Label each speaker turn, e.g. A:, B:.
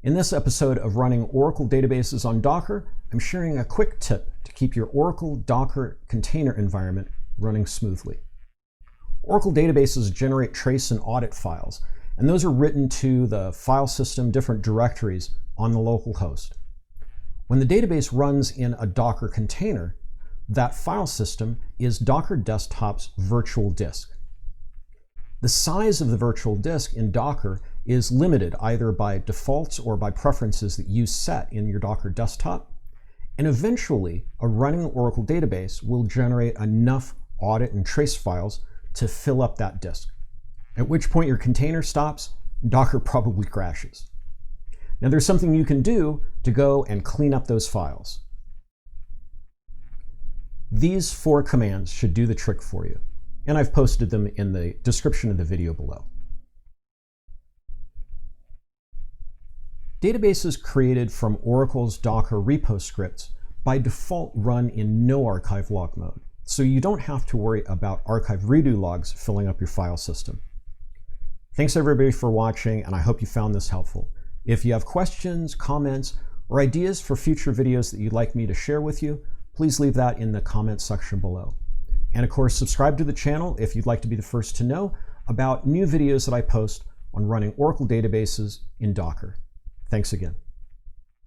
A: In this episode of running Oracle databases on Docker, I'm sharing a quick tip to keep your Oracle Docker container environment running smoothly. Oracle databases generate trace and audit files, and those are written to the file system, different directories on the local host. When the database runs in a Docker container, that file system is Docker Desktop's virtual disk. The size of the virtual disk in Docker is limited either by defaults or by preferences that you set in your Docker desktop. And eventually, a running Oracle database will generate enough audit and trace files to fill up that disk, at which point your container stops and Docker probably crashes. Now there's something you can do to go and clean up those files. These 4 commands should do the trick for you, and I've posted them in the description of the video below. Databases created from Oracle's Docker repo scripts by default run in no archive log mode, so you don't have to worry about archive redo logs filling up your file system. Thanks everybody for watching, and I hope you found this helpful. If you have questions, comments, or ideas for future videos that you'd like me to share with you, please leave that in the comments section below. And of course, subscribe to the channel if you'd like to be the first to know about new videos that I post on running Oracle databases in Docker. Thanks again.